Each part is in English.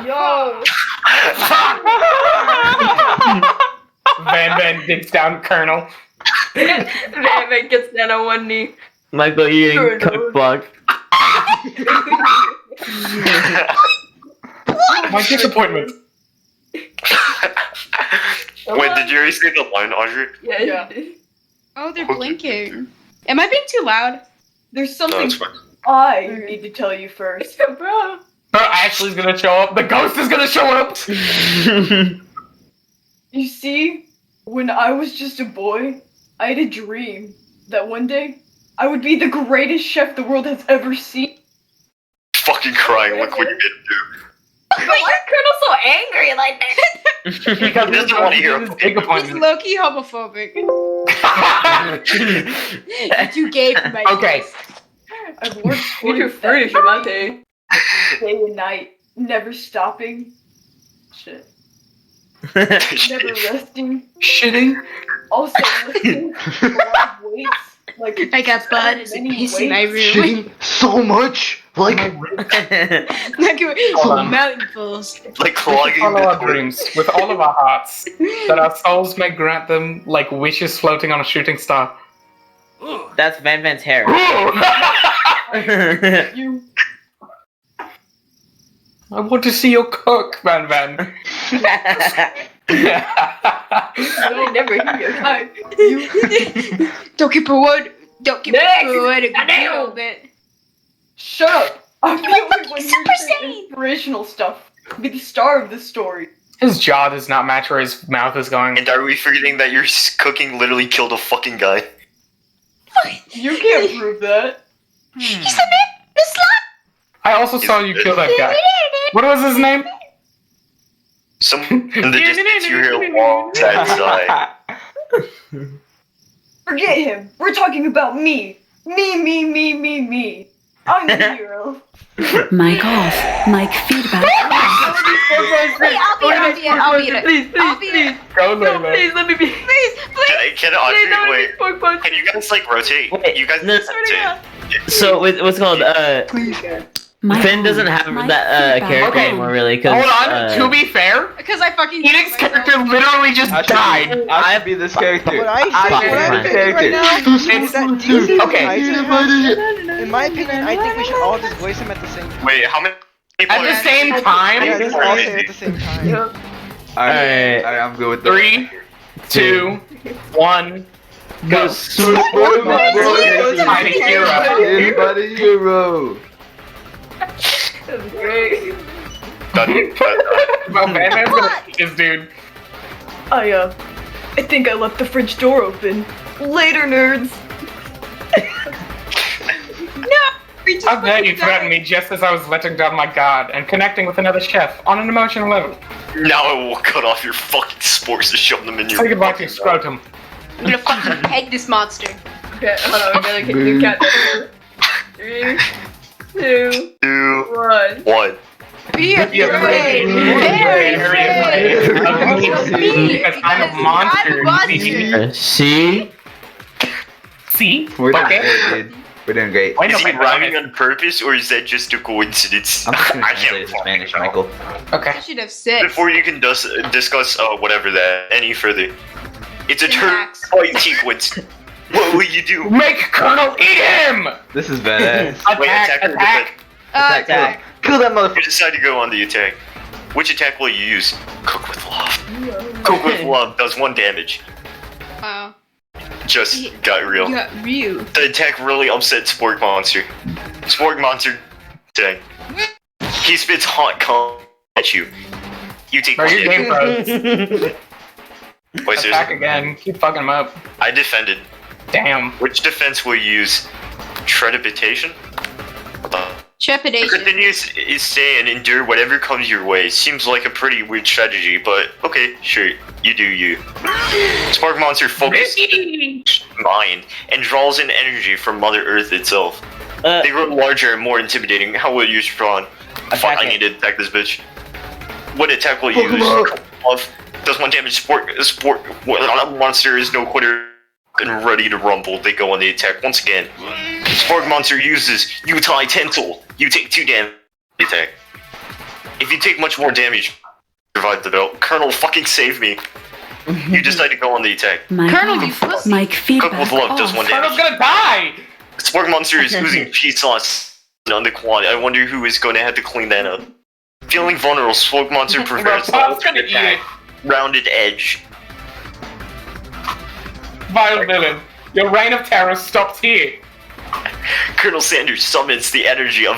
Yo! Van digs down Colonel. Van gets down on one knee. Michael eating Sure, cook block. My disappointment. Wait, did you already say the line, Audrey? Yeah. Oh, they're blinking. Am I being too loud? There's No, something it's fine. I need to tell you first. Bro. Ashley's gonna show up. The ghost is gonna show up. You see, when I was just a boy, I had a dream that one day I would be the greatest chef the world has ever seen. Fucking crying, look what you did do. Why is Colonel so angry like that? Because He doesn't want to hear his it. big He's appointment. low-key homophobic. You gave my Okay. I've worked You're too 40 British, Amante. day and night, never stopping. Shit. Never resting. Shitting. Also lifting a lot of weights. Like I got blood and many piss in my room. Shitting so much, like Look Hold at on. mountainfuls. Like We should clogging follow the our toilet. dreams with all of our hearts, that our souls may grant them like wishes floating on a shooting star. That's Van Van's hair. you. I want to see your cook, Van Van. I never hear your kind. You. Don't keep a word. Don't keep Next. a word. A Goddamn. little bit. Shut up. I'm the only fucking one here Super to say Saiyan. inspirational stuff. Be the star of this story. His jaw does not match where his mouth is going. And are we forgetting that your cooking literally killed a fucking guy? You can't prove that. He's a man. The slut. I also saw you kill that guy. What was his name? Someone in the distance you hear a long sad sigh. Forget him. We're talking about me. Me. I'm the hero. Mic off. Mic feedback. Wait, I'll be it. Please, I'll be it. Go, No, Layla. please, let me be. Please. Can Audrey, wait, Pork punch. can you guys like rotate? Wait, You guys no, rotate. So what's called Mic Finn on. doesn't have Mic that feedback. character Okay, anymore really because Hold on. To be fair, Because I fucking Phoenix character literally just died. I should be this character. What I I- think right now It's- is that DC okay. in my opinion, I think we should all just voice him at the same time. Wait, how many people At the are- same time, Yeah, just all say it at the same time. Alright. I'm good with that. 3, 2, 1, go. I'm a hero. Everybody hero. That's great. Done. Well, Van Van's gonna beat this dude. I think I left the fridge door open. Later, nerds. How dare you threaten me just as I was letting down my guard and connecting with another chef on an emotional level? Now I will cut off your fucking sports to shove them in your Say goodbye to fucking your scrotum. I'm gonna fucking peg this monster. Okay, hold on, I gotta get the cat. 3, 2, mouth. 2, 1. 1. Be Be afraid. Very afraid. Because I'm a monster. monster. See? See? We're doing Okay. great, dude. We're doing great. Why Is no, he my rhyming brother- on purpose or is that just a coincidence? I'm just gonna I translate it can't to Spanish, fucking Michael. tell. Okay. I should have 6. Before you can discuss whatever that any further, it's a turn Syntax. fight sequence. What will you do? Make Colonel eat him! This is badass. Wait, Attack, attack or attack. Attack. Kill that You motherfucker. decide to go on the attack. Which attack will you use? Cook with love. Cook with love does 1 damage. Wow. Just got real. You got Ryu. The attack really upset Spork Monster. Spork Monster attack. He spits hot cum at you. You take Bro, 1 your game damage. froze. Wait, Attack seriously? again. Keep fucking him up. I defended. Damn. Which defense will you use? Tredipitation? What the? Trepidation. Continues is say and endure whatever comes your way. Seems like a pretty weird strategy, but okay, sure, you do you. Spark Monster focuses mind and draws in energy from Mother Earth itself. They grow larger and more intimidating. How will you respond? Fuck, I need to attack this bitch. What attack will you use? Buff. Does 1 damage. Sport Monster is no quitter and ready to rumble. They go on the attack once again. Spork Monster uses Utai Tensile. You take 2 damage. Attack. If you take much more damage, survive the battle. Colonel, fucking save me. You decide to go on the attack. Mic Colonel, you off. pussy. Mic Cook feedback with love does off. 1 Colonel's damage. gonna die! Spork Monster is oozing cheese sauce on the quad. I wonder who is going to have to clean that up. Feeling vulnerable, Spork Monster Bro, prefers the Pop's gonna ultimate eat it. attack. Rounded edge. Vile villain. Your reign of terror stops here. Colonel Sanders summons the energy of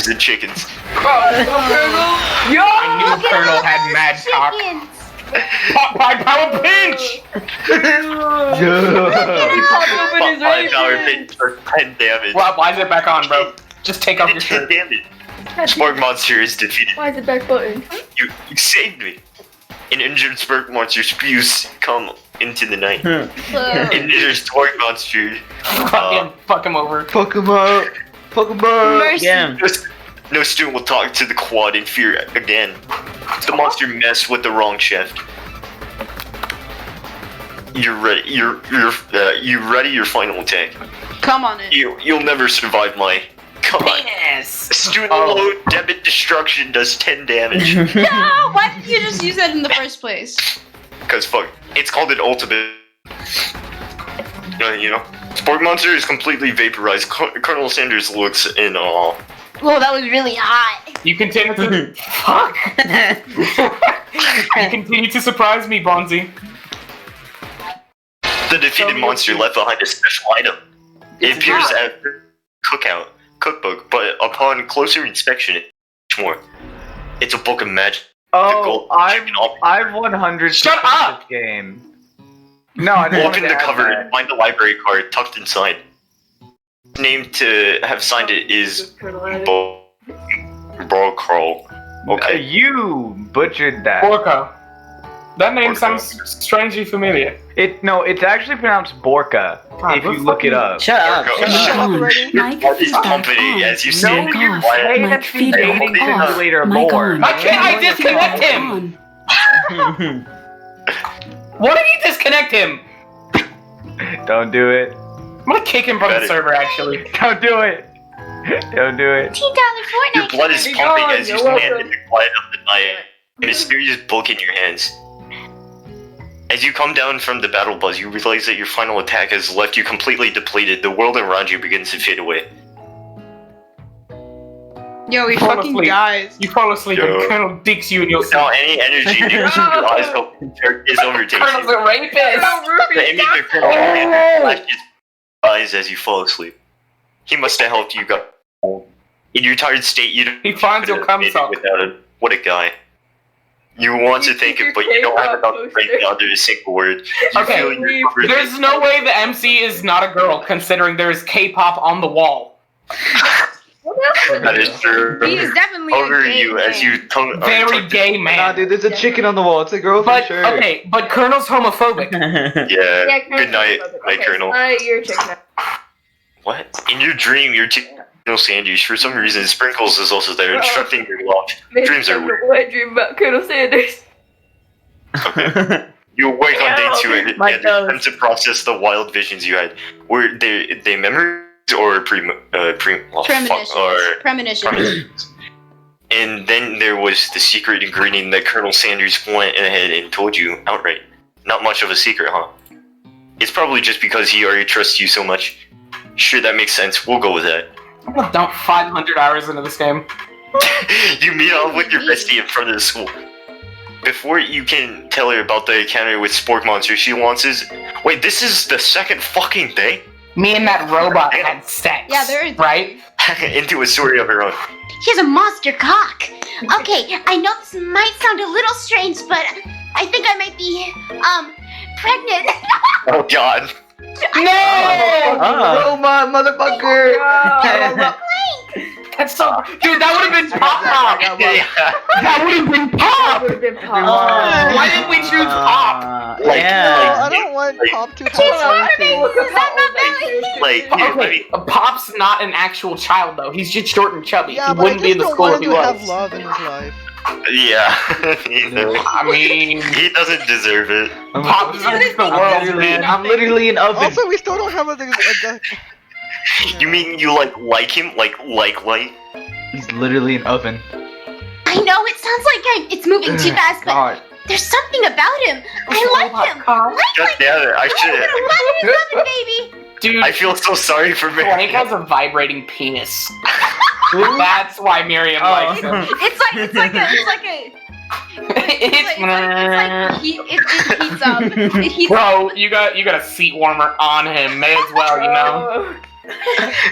the chickens. I knew Colonel had mad cock. Pop by power pinch! Five power pinch for 10 damage. Rob, why is it back on, bro? Just take off your 10 shirt. damage. Spork Monster is defeated. Why is it back button? You saved me. An injured Spork Monster spews come into the night. Injured Spork Monster. Fuck him over. Fuck him up. Fuck him up. Mercy. Yeah. No student will talk to the quad in fear again. The monster messed with the wrong chef. You're ready. You ready? Your final attack. Come on it. You'll never survive my. Come on. Student load debit destruction does 10 damage. No! Why did you just use that in the first place? Cause fuck, it's called an ultimate. You know, Spork Monster is completely vaporized. Colonel Sanders looks in awe. Whoa, that was really hot. You continue to fuck. You continue to surprise me, Bonzi. The defeated monster left behind a special item. It appears at cookbook, but upon closer inspection, it's more. It's a book of magic. Oh, I've 100 Shut up! this game. No, I didn't Open the cover and find the library card tucked inside. The name to have signed it is Bro Carl. Okay. You butchered that. Borka. That name Borka. sounds strangely familiar. It's actually pronounced Borka. God, if you what look it fucking- up. Shut up. Borka. Shut Mic up. on. already? Mic What is feedback company, on. as you Mic see? off. Why- Mic Dating feedback off. simulator Mic more. on. Why can't I Mic disconnect feedback him? on. What if you disconnect him? Don't do it. I'm gonna kick him from the Better. server, actually. Don't do it. Don't do it. $10 Fortnite. Your blood is Be pumping gone, as you you're stand welcome. in the quiet of the night. A mysterious book in your hands. As you come down from the battle buzz, you realize that your final attack has left you completely depleted. The world around you begins to fade away. Yo, he Fall fucking asleep. dies. You fall asleep Yo. and Colonel dicks you in your sleep. Without any energy, your eyes is overtaken. Colonel's a rapist! The image of Colonel Sanders flashes eyes as you fall asleep. He must have helped you go. In your tired state, you don't He finds your cum sock. without him. What a guy. You want to thank him, but you don't have enough to break down to a single word. You Okay, feel you're covered. There's no way the MC is not a girl, considering there's K-pop on the wall. That is true. He is definitely Over a gay you as man. you tongue. Very gay Nah, man. dude, there's a chicken on the wall. It's a girl for But, sure. okay, but Colonel's homophobic. Yeah. Yeah, Good night, my Colonel. Alright, you're a chick now. What? In your dream, you're Colonel Sanders. For some reason, Sprinkles is also there, instructing your love. Dreams are weird. What dream about Colonel Sanders? Okay. You awake on day 2 and My attempt toes. to process the wild visions you had. Were they memories or Premonitions. And then there was the secret ingredient that Colonel Sanders went ahead and told you outright. Not much of a secret, huh? It's probably just because he already trusts you so much. Sure, that makes sense. We'll go with that. I'm gonna dump 500 hours into this game. You meet up with your bestie in front of the school. Before you can tell her about the encounter with Spork Monster, she launches. Wait, this is the second fucking day? Me and that robot had sex. Yeah, there is. Right? Into a story of her own. He has a monster cock. Okay, I know this might sound a little strange, but I think I might be, pregnant. Oh god. No! Oh my motherfucker! That's so. Dude, that would have been Pop Pop! Yeah. That would have been Pop! Would've been Pop. Why didn't we choose Pop? Like- yeah. I don't want Pop to have Look at how old they chose to Like, be. here, let Okay, me. Pop's not an actual child though. He's just short and chubby. Yeah, He but I wouldn't be in just the don't school want if him he to have was. love in his life. Yeah. You know, I mean, he doesn't deserve it. Pop deserves the world, man. I'm literally an oven. Also, we still don't have a You mean you like him? Like? He's literally an oven. I know it sounds like it's moving too fast, but God. there's something about him. I like him. God damn it! I should. 11, baby. Dude, I feel so sorry for Clank Mary. has a vibrating penis. That's why Miriam likes him. It's like a. It heats up. It heats up. Bro, you got a seat warmer on him. May as well, you know.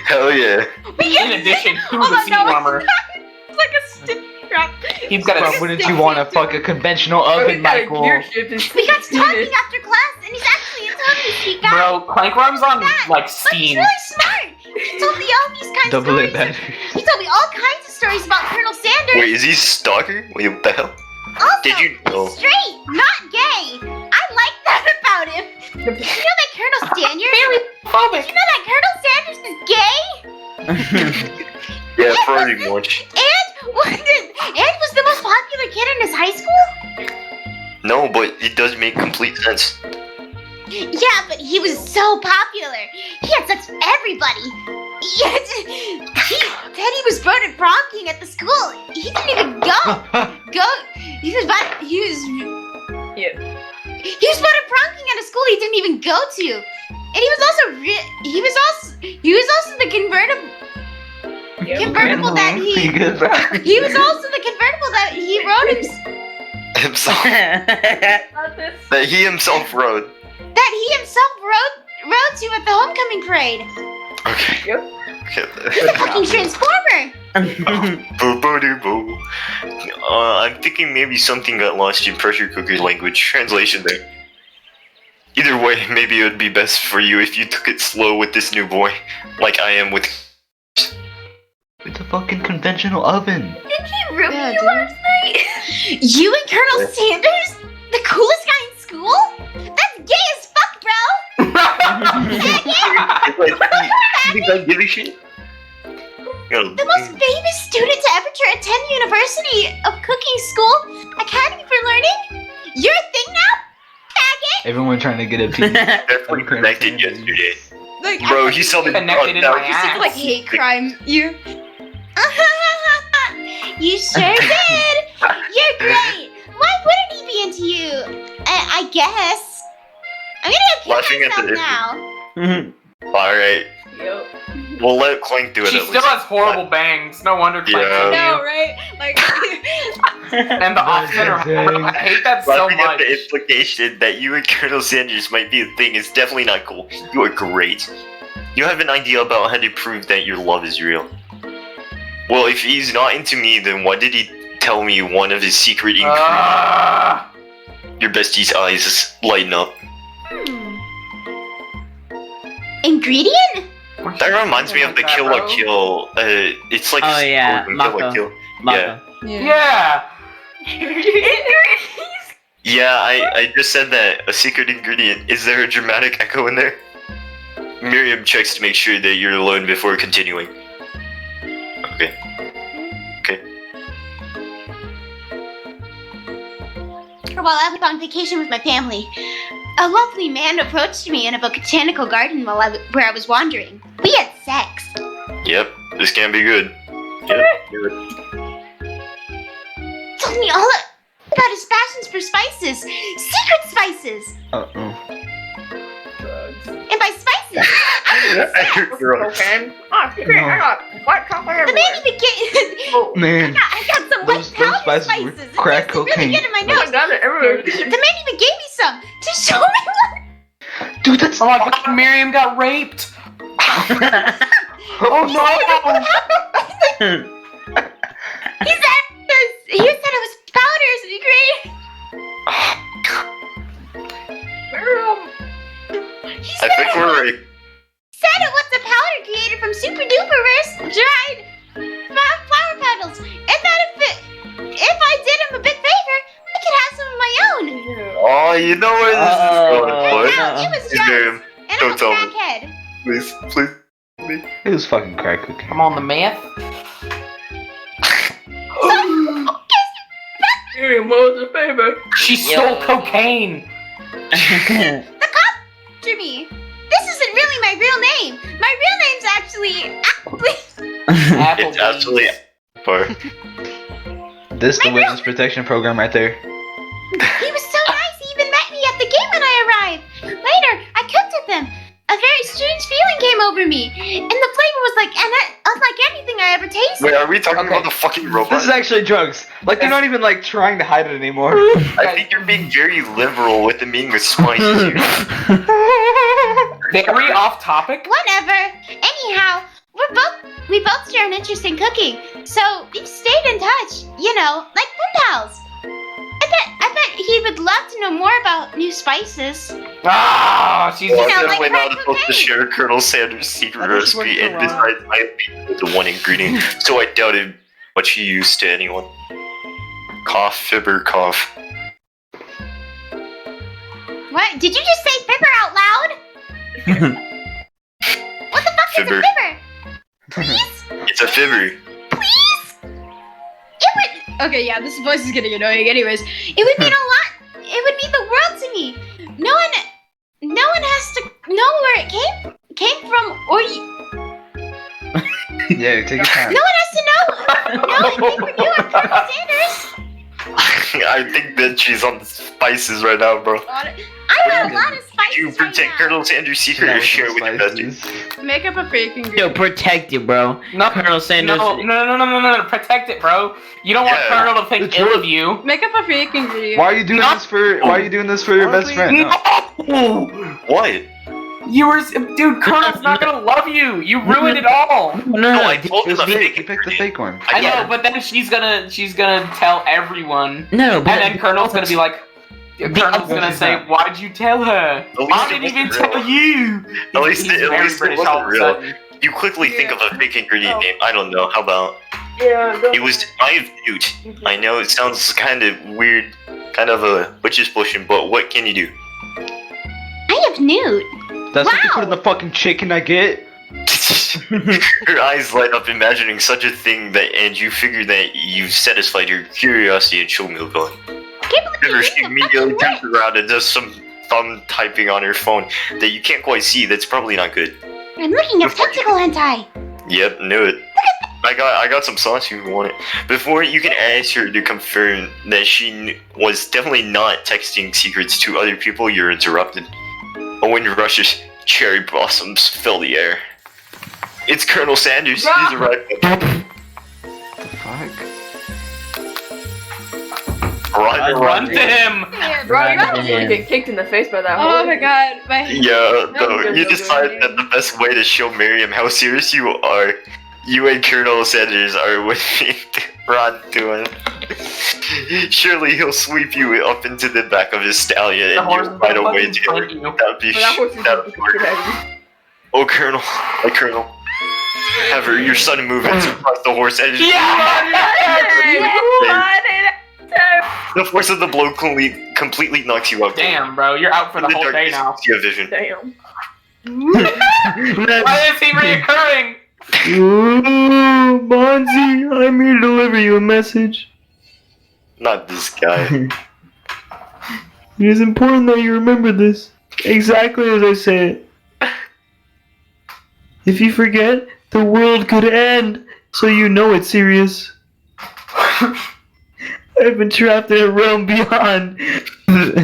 Hell yeah. In addition to Hold the on, seat no, warmer, It's like a stick trap. he's got Bro, a. wouldn't you want to fuck a conventional oven, Michael? We got talking after class, and he's actually a totally sweet guy. Bro, Clank runs on like But he's steam. really smart. He told me all these kinds of Double it stories. better. He told me all kinds of stories about Colonel Sanders. Wait, is he stalker? Wait, what the hell? Also, Did you know? he's straight, not gay. I like that about him. You know that Colonel Sanders? Phobic. You know that Colonel Sanders is gay? Yeah, pretty much. And was the most popular kid in his high school? No, but it does make complete sense. Yeah, but he was so popular. He had sex with everybody. He was voted prom king at the school. He didn't even go. He was voted prom king at a school he didn't even go to. And he was also the convertible that he was also the convertible that he rode Himself. That he himself rode. rode to at the homecoming parade. Okay. He's a fucking transformer. Boo-boo-doo-boo. I'm thinking maybe something got lost in pressure cooker language translation there. Either way, maybe it would be best for you if you took it slow with this new boy, like I am with. It's a fucking conventional oven. Did he ruin you last night? You and Colonel Sanders? The coolest guy in school? That's gay as fuck, bro! You think I give a shit? The most famous student to ever attend University of Cooking School Academy for Learning? You're a thing now? Faggot! Everyone trying to get a piece. Definitely connected yesterday. Like, Bro, he saw me Connected in my you seem like hate crime. You. You sure did! You're great! Why wouldn't he be into you? I guess. I'm gonna go Laughing kill at the myself image. now. Alright, Yep. we'll let Clank do it She at still least. has horrible bangs. No wonder Clank Yeah. hates No, you. right? Like. And the offset. I hate that so Laughing at much. the implication that you and Colonel Sanders might be a thing is definitely not cool. You are great. You have an idea about how to prove that your love is real. Well, if he's not into me, then why did he tell me one of his secret ingredients? Your bestie's eyes lighten up. Ingredient? That reminds me of the Kill la Kill. It's like Oh, a yeah, Kill la Mako. Kill. Mako. Yeah. Yeah, I just said that. A secret ingredient. Is there a dramatic echo in there? Miriam checks to make sure that you're alone before continuing. Okay. Okay. While I was on vacation with my family, a lovely man approached me in a botanical garden where I was wandering. We had sex. Yep, this can't be good. Yep, good. Told me all about his passions for spices. Secret spices! Uh-oh. And by spices, Gross. Okay. Oh, secret. I got white chocolate the man everywhere. even get... Man, I got some white those powder spices spices. were It crack tasted really cocaine. good in my I nose. got it everywhere. The man even gave me some to show me what... dude, that's Oh my god, Miriam got raped. Oh no. He said it was powders and great. He I think we're right. said it was a powder created from super duperverse dried flower petals, and that if I did him a big favor, I could have some of my own. Oh, you know where this is going, And boy. now it was Hey, Miriam, and I'm don't a tell me. crackhead. Please, please. it was fucking crack cocaine. I'm on the meth. Miriam, what was the favor? She stole cocaine. To me, this isn't really my real name. My real name's actually Applebee's. It's absolutely far. This the witness protection program right there. He was so nice. He even met me at the gate when I arrived. Later, I cooked with him. A very strange feeling came over me, and the flavor was like unlike anything I ever tasted. Wait, are we talking about the fucking robot? This is actually drugs. Like they're not even like trying to hide it anymore. I think you're being very liberal with the meaning of spices here. Very off topic. Whatever. Anyhow, we both share an interest in cooking, so we've stayed in touch. You know, like pen pals. I bet he would love to know more about new spices. Ah, she's Well, know, I'm like definitely not crack supposed to cocaine. share Colonel Sanders' secret I just recipe, went and for a besides, I have the one ingredient, so I doubted what she used to anyone. Cough, fibber, cough. What? Did you just say fibber out loud? What the fuck Fibber. is a fibber? Please? It's a fibber. Please? It would. Okay, yeah, this voice is getting annoying. Anyways, It would mean a lot. It would mean the world to me. No one has to know where it came from, or Yeah, take your time. no one has to know. No, it came from you and Colonel Sanders. I think that she's on spices right now, bro. I have a lot of spices Do you protect right now. Colonel Sanders' secret or share with investors? make up a fake Yo, ingredient. protect it, bro. No, Colonel Sanders. No, protect it, bro. You don't want Yeah. Colonel to think The ill truth. of you. Make up a fake ingredient. Why are you doing this for? Why are you doing this for your best friend? No. What? You were, dude. Colonel's not gonna love you. You ruined it all. No, I told It him was a fake. fake You picked the fake one. I know, but then she's gonna tell everyone, No, and but then Colonel's gonna be like, Colonel's gonna say, "Why'd you tell her? least I it didn't even wasn't tell you." At least He's it very wasn't British all of a real. sudden. You quickly think of a fake ingredient name. I don't know. How about Yeah. it was I have newt. I know it sounds kind of weird, kind of a witch's potion, but what can you do? I have Newt. That's what you Wow. put in the fucking chicken I get. Her eyes light up imagining such a thing that, and you figure that you've satisfied your curiosity and she'll move on. Can't believe However, you she used the immediately fucking turns around and does some thumb typing on her phone that you can't quite see. That's probably not good. word. I'm looking at tentacle hentai. Yep, knew it. I got some sauce if you want it. Before you can ask her to confirm that she was definitely not texting secrets to other people, you're interrupted. A wind rushes, cherry blossoms fill the air. It's Colonel Sanders. He's arrived. Fuck. Run to him. Bro, you're not Damn. gonna get kicked in the face by that Oh horse. my god, my Yeah, though, good, you good, decide good. that the best way to show Miriam how serious you are, you and Colonel Sanders are with me. Run to him. Surely he'll sweep you up into the back of his stallion The and horse you'll is ride gonna away fucking together. spank you. That'd be But that horse is that'd gonna work. be heavy. Oh, Colonel. My Colonel. However, your sudden movement surprised the horse and the force of the blow completely knocks you out. Damn, bro, you're out for the In whole day darkness, now. you see a vision. Damn. Why is he reoccurring? Ooh, Bonzi, I'm here to deliver you a message. Not this guy. It is important that you remember this, exactly as I say it. If you forget, the world could end, so you know it's serious. I've been trapped in a realm beyond,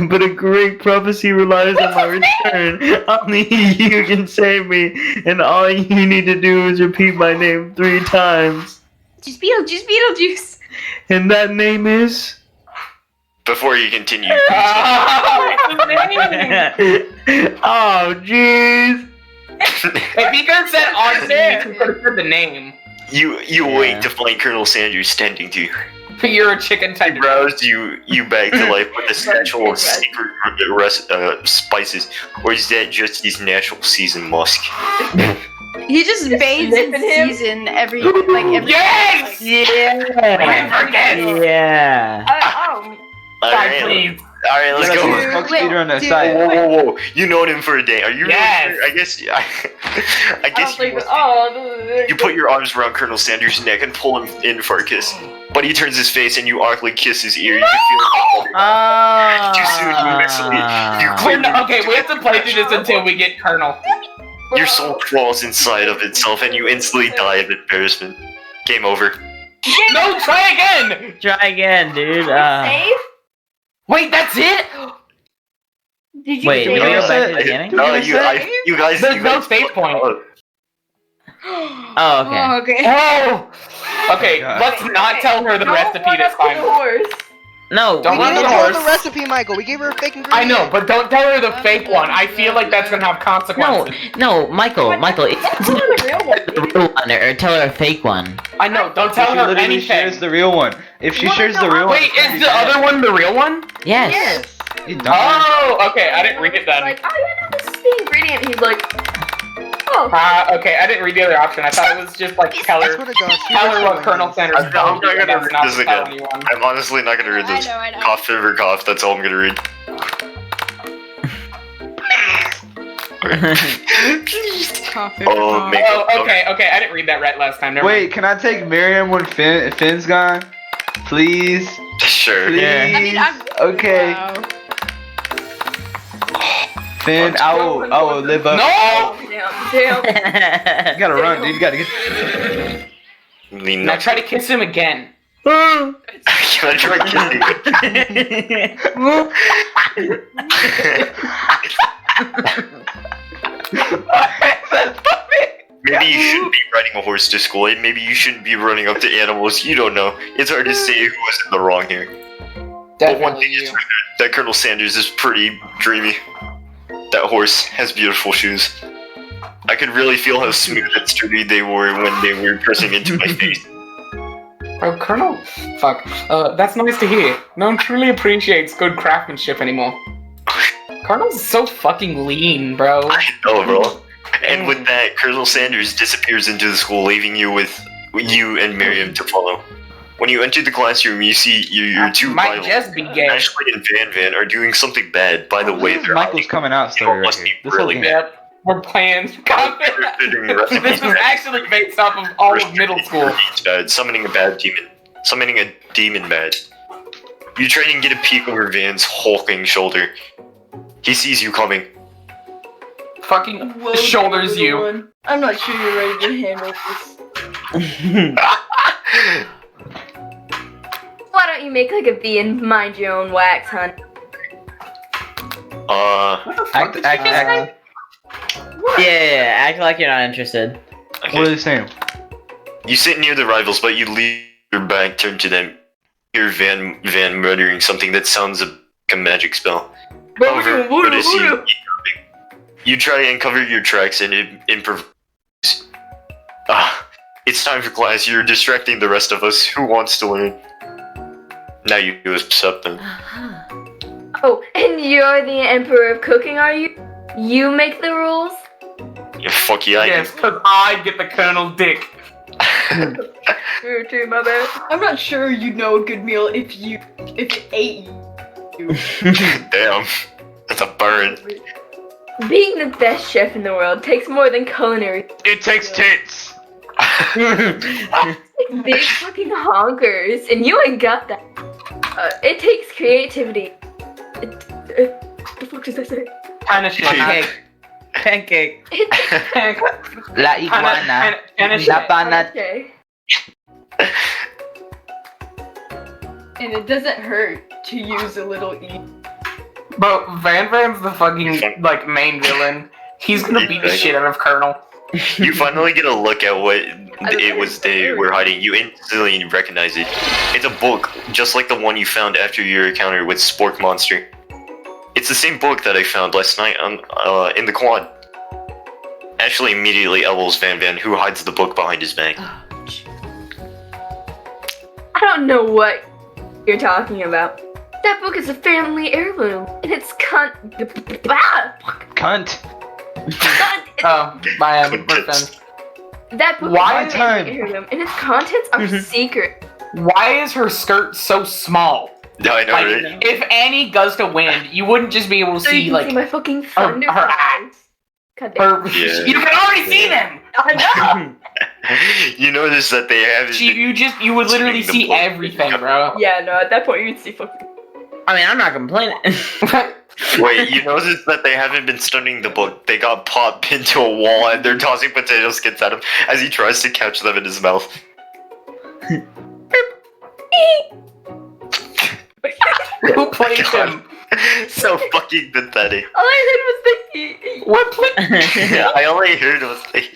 but a great prophecy relies on my return. Only you can save me, and all you need to do is repeat my name 3 times. Just Beetlejuice. And that name is... Before you continue, Oh, jeez. If he could have said on name, he could have said the name. you Yeah. wait to find Colonel Sanders standing to you. You're a chicken He tender. roused you back to life with the natural secret spices, or is that just his natural seasoned musk? he just bathes in sniffing him? season every every Yes! Yeah. Forget. Yeah. Oh. Alright, Please. alright, let's go. Dude, Fuck wait, Peter on the dude. side. Whoa. You known him for a day. Are you Yes. really sure? I I guess don't think you, that. Oh. you put your arms around Colonel Sanders' neck and pull him in for a kiss. But he turns his face and you awkwardly kiss his ear. You can feel Ah. Too soon, you missed it. We're not- okay, we have to play through this until we get Colonel. your soul crawls inside of itself and you instantly die of embarrassment. Game over. No, try again! Try again, dude. Save? Wait, that's it? Did you Wait, save? did we go back to the Did beginning? you No, guys you guys. There's you no guys- save point. Oh, okay. Oh, okay. Oh! Okay, God. let's not tell her the Don't recipe run this up to the time. horse. No, Don't We run didn't the tell her horse. the recipe, Michael. We gave her a fake ingredient. I know, but don't tell her the fake one. I feel like that's gonna have consequences. no, Michael, Tell it's her the real one. the real one, or tell her a fake one. I know, don't If tell she her literally shares anything. the real one. If she Well, shares no, the real one. Wait, is the other one the real one? Yes. Yes. You dumb. Oh, okay, I didn't read it then. Like, oh yeah, no, this is the ingredient. He's like, oh. Okay, I didn't read the other option. I thought it was just like tell I her, swear to God, she tell her was what doing Colonel this. Sanders I'm not gonna and that's read not this to tell again. anyone. I'm honestly not gonna read this. I know. Cough, fever, cough. That's all I'm gonna read. Coffee. Oh, make Oh, okay, I didn't read that right last time. Never Wait, can I take Miriam when Finn's gone? Please? Sure. Please? Yeah. I mean, I'm. Okay. Wow. Finn, I will live up. No! Damn. You gotta run, dude. You gotta get. Lean Now up. try to kiss him again. Can I try kissing? Maybe you shouldn't be riding a horse to school. And maybe you shouldn't be running up to animals. You don't know. It's hard to say who was in the wrong here. But one Definitely thing is you. for sure, that Colonel Sanders is pretty dreamy. That horse has beautiful shoes. I could really feel how smooth and sturdy they were when they were pressing into my face. Oh, Colonel. Fuck. That's nice to hear. No one truly appreciates good craftsmanship anymore. Colonel's so fucking lean, bro. I know, bro. And with that, Colonel Sanders disappears into the school, leaving you with you and Miriam to follow. When you enter the classroom, you see your two Might rivals, just be gay. Ashley and Van, are doing something bad. By the way, they're Michael's coming out story right here. This whole really game. Yep. We're playing. This was actually based off of all of middle school. Bad, summoning a bad demon. Summoning a demon bad. You try and get a peek over Van's hulking shoulder. He sees you coming. Fucking Whoa, shoulders you. everyone. I'm not sure you're ready to handle this. Why don't you make like a V and mind your own wax, hun? Act. Yeah, act like you're not interested. Okay. What are they saying? You sit near the rivals, but you leave your back turned to them. Hear Van muttering something that sounds like a magic spell. However, notice you try and cover your tracks and improvise. It's time for class. You're distracting the rest of us. Who wants to learn? Now you accept them. Oh, and you're the emperor of cooking, are you? You make the rules? Yeah, fuck yeah, I Yes, because I get the Colonel's dick. True, my bad. I'm not sure you'd know a good meal if you ate you. Damn. That's a burn. Being the best chef in the world takes more than culinary. It takes tits. Big fucking honkers, and you ain't got that. It takes creativity. The fuck does that say? Kind of shit. Pancake. Kind La of shit. La banana. Okay. And it doesn't hurt to use a little E. Bro, Van's the fucking, like, main villain. He's gonna beat the shit out of Colonel. You finally get a look at what it was they were hiding. You instantly recognize it. It's a book, just like the one you found after your encounter with Spork Monster. It's the same book that I found last night on in the quad. Ashley immediately elbows Van, who hides the book behind his back. I don't know what you're talking about. That book is a family heirloom, and it's Cunt. Oh, my friend. That book Why is a time? family heirloom, and its contents are secret. Why is her skirt so small? Yeah, I know, Like, right? if any gust of wind, you wouldn't just be able to So see, you can like, see my fucking thunder her clouds. God damn. her. Yeah. You can already see them! I know. You notice that they haven't. You would literally Spinning the see book. everything, bro. Yeah, no, at that point you'd see fucking. I mean, I'm not complaining. Wait, you notice that they haven't been studying the book. They got popped into a wall and they're tossing potato skins at him as he tries to catch them in his mouth. Who played him? So fucking pathetic. All I heard was the he. What play? Yeah, I only heard was like,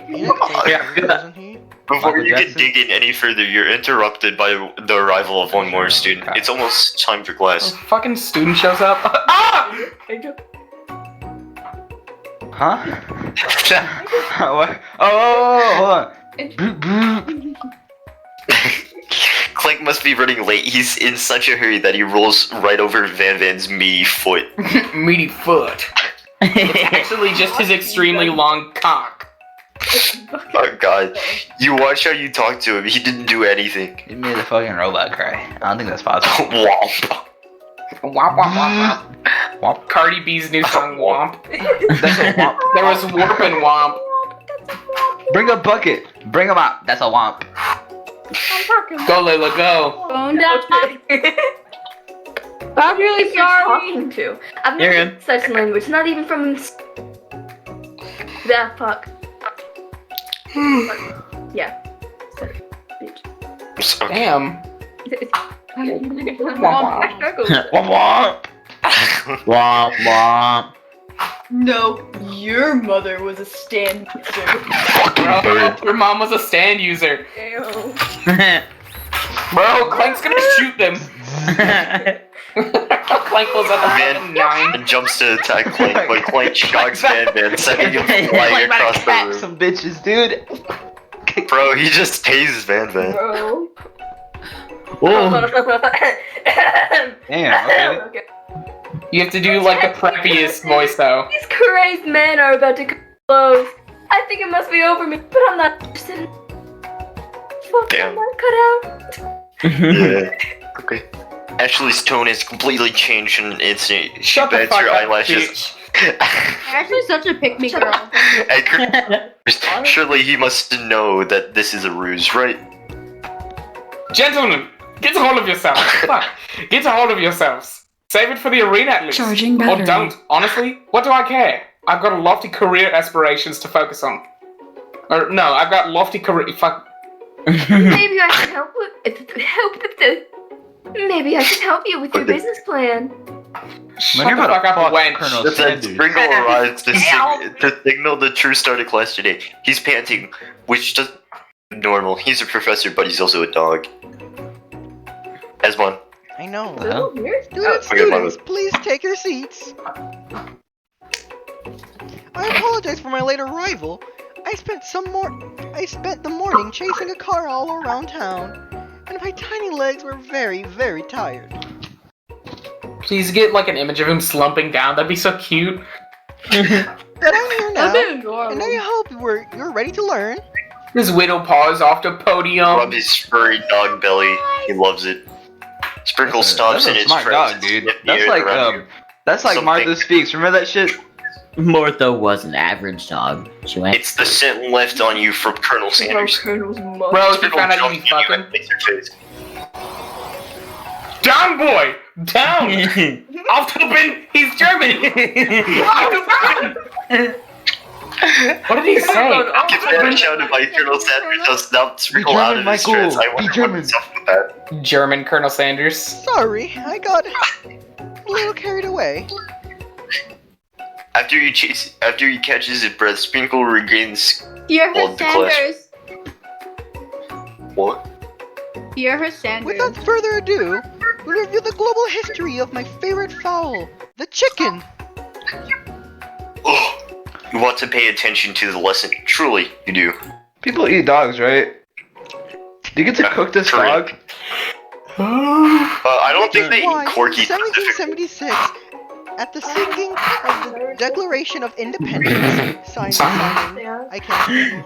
Wasn't he? before Michael you can Jackson? dig in any further, you're interrupted by the arrival of one more student. It's almost time for class. Fucking student shows up. Ah! Huh? What? Oh, hold on. Clank must be running late. He's in such a hurry that he rolls right over Van Van's meaty foot. Meaty foot. It's actually just his extremely long cock. Oh god. You watch how you talk to him. He didn't do anything. You made a fucking robot cry. I don't think that's possible. Womp. Womp womp womp womp. Cardi B's new song Womp. That's a womp. There was Warp and Womp. Bring a bucket. Bring him out. That's a womp. Go Layla, go. Phone down. I'm really sorry. To. I've You're never heard such language, not even from that fuck. Yeah. Bitch. Damn. Womp womp womp. No, your mother was a stand user. Bro, your mom was a stand user. Bro, Clank's gonna shoot them. Clank was at the fucking 9. And jumps to attack Clank, but Clank shocks Van Van, sending him flying across the room. Some bitches, dude. Bro, he just tases Van Van. Bro. Oh, Damn, okay. You have to do like the preppiest voice though. These crazed men are about to close. I think it must be over me, but I'm not interested. Fuck, Damn. I'm not cut out. Yeah. Okay. Ashley's tone has completely changed in an instant. She Shut the bends fuck her up, eyelashes. Ashley's such a pick-me girl. And surely he must know that this is a ruse, right? Gentlemen, get a hold of yourselves. Fuck. Get a hold of yourselves. Save it for the arena at least. Charging Or battery. don't. Honestly, what do I care? I've got lofty career aspirations to focus on. Or no, I've got lofty career. Fuck. Maybe I can help with Maybe I can help you with your business plan. Shut the fuck up and wench. Colonel Then Sanders. Sprinkle arrives to signal the true start of class today. He's panting, which does normal. He's a professor, but he's also a dog. Esmond. I know. The hell? Students, please take your seats. I apologize for my late arrival. I spent the morning chasing a car all around town, and my tiny legs were very, very tired. Please get like an image of him slumping down. That'd be so cute. But I'm here now, That'd be adorable. and I hope you're ready to learn. His widow paws off the podium. Rub his furry dog belly. He loves it. Sprinkle stops That's in a his smart tracks dog, to dude. sniff the That's air like around you. that's like Something. Martha Speaks. Remember that shit? Martha was an average dog. She went. It's the scent left on you from Colonel Sanders. Bro, if you Sprinkle found out jumps you be on you fucking. and licks your face. Down, boy! Down! Auf the bin! He's German! Auf the bin! What did he say? Gets very shouted by Colonel Sanders does not sprinkle German, out of his Michael. stress. I Be wonder German. what's up with that. German Colonel Sanders. Sorry, I got a little carried away. After he catches his breath, Sprinkle regains You're her Hold the class. Sanders. what? You're her Sanders. Without further ado, we'll review the global history of my favorite fowl, the chicken. Oh, you want to pay attention to the lesson. Truly, you do. People eat dogs, right? Do you get to cook this Correct. dog? I don't think they Why, eat Corky in specifically. 1776, at the signing of the Declaration of Independence, signed, I can't read.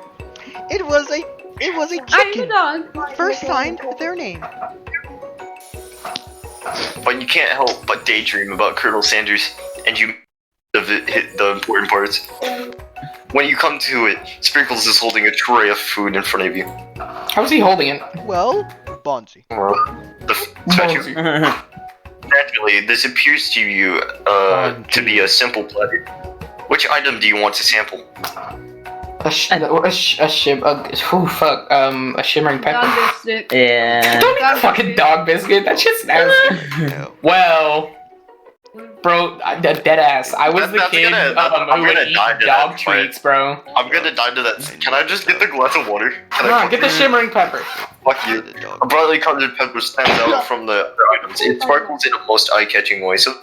It was a I'm the chicken. dog. First signed their name. But you can't help but daydream about Colonel Sanders, and you hit the important parts. When you come to it, Sprinkles is holding a tray of food in front of you. How's he holding it? Well, Bonzi. Well, the statue. Naturally, this appears to you to be a simple platter. Which item do you want to sample? a shimmering pepper. Dog biscuit. Yeah. Don't eat Dog fucking biscuit. dog biscuit. That's just nasty. Well, bro, dead ass. I was the That's kid I'm who would gonna eat die to dog that, treats, bro. I'm gonna die to that. Can I just get the glass of water? Can Come on, get the shimmering pepper. Fuck you. A brightly colored pepper stands out from the other items. It sparkles in a most eye-catching way, so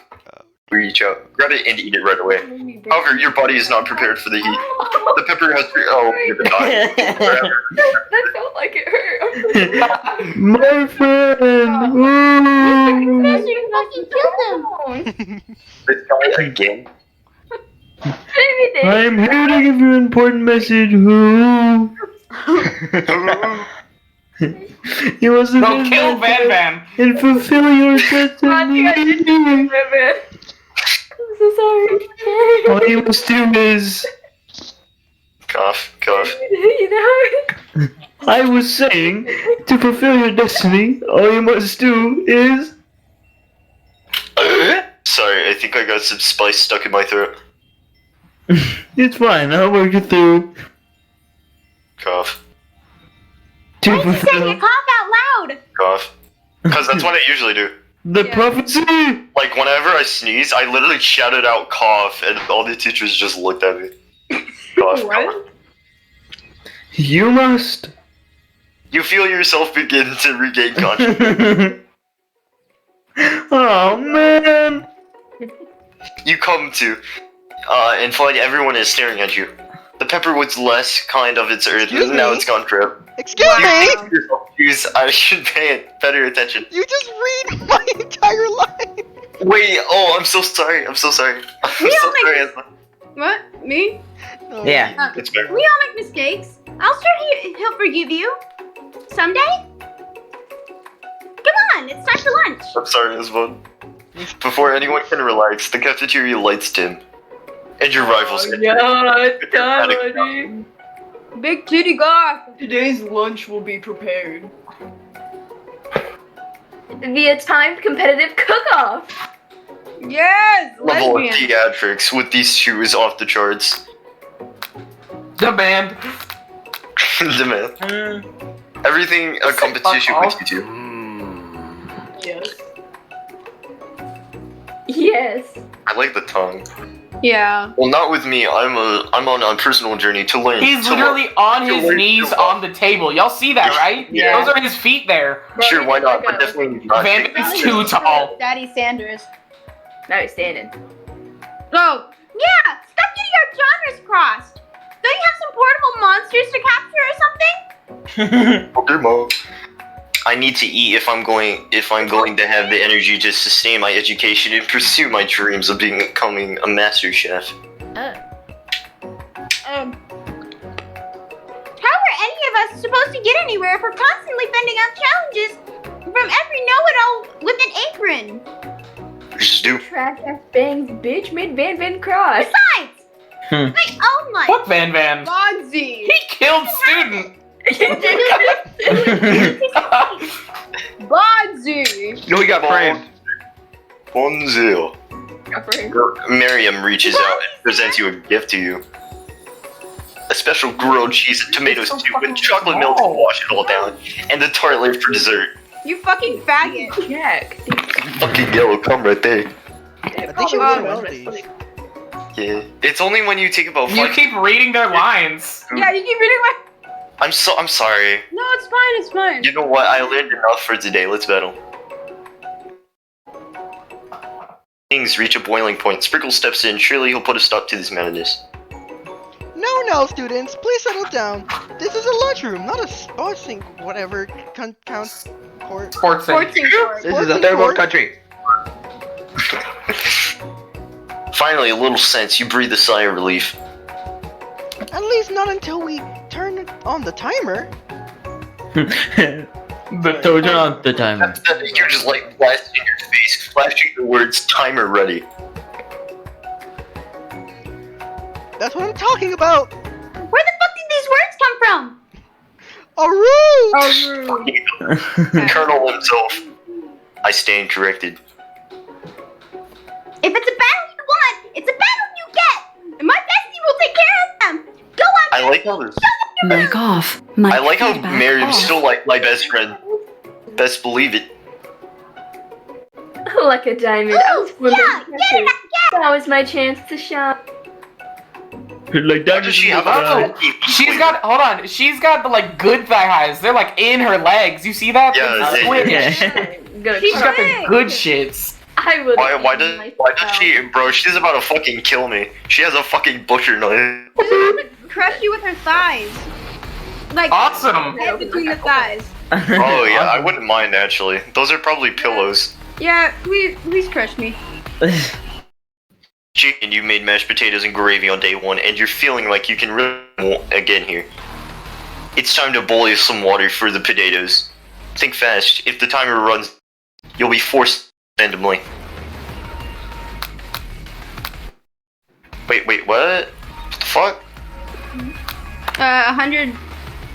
reach out, grab it, and eat it right away. However, your body is not prepared for the heat. The pepper has you're gonna die. That felt like it hurt. My friend! Ooh. You fucking killed him. This guy again. I'm here to give you an important message. Ooh. You must Go kill Van Van. and fulfill your destiny. I'm so sorry. All you must do is. Cough, cough. You know? I was saying, to fulfill your destiny, all you must do is. Sorry, I think I got some spice stuck in my throat. It's fine, I'll work it through. Cough, To Why did you say you fulfill cough out loud? cough. Because that's what I usually do. the Yeah. prophecy! Like, whenever I sneeze, I literally shouted out cough, and all the teachers just looked at me. Cough, cough. What? You must. You feel yourself begin to regain consciousness. Oh man! You come to, and find everyone is staring at you. The pepper was less kind of its earth, Excuse and now me? it's gone trip. Excuse me! Use, I should pay better attention. You just read my entire line! Wait, oh, I'm so sorry. I'm so sorry. I'm so sorry. Asma. What? Me? Oh, Yeah. It's fair. We all make mistakes. I'll sure he'll forgive you. Someday. Come on, it's time for lunch. I'm sorry, Asma. Before anyone can relax, the cafeteria lights dim. And your rivals enter. Yeah, it's done, buddy. Big titty golf. Today's lunch will be prepared. Via timed competitive cook-off. Yes, Level of lesbian. theatrics with these shoes off the charts. Demand. Demand. Everything a competition fuck puts you to. Yes. Yes. I like the tongue. Yeah. Well, not with me. I'm on a personal journey to learn. He's to literally on his learn knees to on the table. Y'all see that, right? Yeah. Those are his feet there. Sure, why not? But definitely not. Van Van's too tall. Daddy Sanders. Now he's standing. Go. Yeah, stop getting our genres crossed. Don't you have some portable monsters to capture or something? Okay, Mom. I need to eat if I'm going to have the energy to sustain my education and pursue my dreams of becoming a master chef. How are any of us supposed to get anywhere if we're constantly fending off challenges from every know-it-all with an apron? Just do. Trash ass bangs bitch made Van Van cry. Besides, my own life. Fuck Van Van. Bonzi. He killed student. Bonzi. No, he got framed. Bonzil. Miriam reaches out and presents you a gift to you. A special grilled cheese and tomato stew with chocolate milk to wash it all down, and the tartlet for dessert. You fucking faggot. Jack. Fucking yellow, come right there. I think she was one of these. Yeah. It's only when you take about You 5. keep reading their lines. Yeah, you keep reading my. I'm sorry. No, it's fine. It's fine. You know what? I learned enough for today. Let's battle. Things reach a boiling point. Sprinkle steps in. Surely he'll put a stop to this madness. No, students, please settle down. This is a lunchroom, not a sports sink, whatever counts court. Sports thing. Sporting court. This is a third world country. Finally, a little sense. You breathe a sigh of relief. At least not until we turn on the timer. So turn on the timer. You're just like blasting in your face, flashing the words "timer ready." That's what I'm talking about. Where the fuck did these words come from? Aru! Colonel himself. I stand corrected. If it's a battle you want, it's a battle you get. And my bestie will take care of them. Go on, I like how this. Mic off. Mic I like how feedback Miriam's off. still like my best friend. Best believe it. Like a diamond. I was flipping catches. That was my chance to shine. Like Why does she have a She's got, hold on, she's got the like good thigh highs. They're like in her legs. You see that? Yeah, That's yeah, switch. Gonna She's got try. the good shits. I would. Why does she, bro? She's about to fucking kill me. She has a fucking butcher knife. Crush you with her thighs. Like Awesome. head between the thighs. Oh yeah, I wouldn't mind actually. Those are probably pillows. Yeah, please crush me. Chicken, you made mashed potatoes and gravy on day 1, and you're feeling like you can really again here. It's time to boil some water for the potatoes. Think fast. If the timer runs, you'll be forced randomly. Wait, what? What the fuck? 100.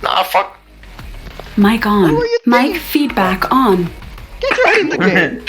Nah, fuck. Mic on. What were you Mic thinking? feedback on. Get right in the game.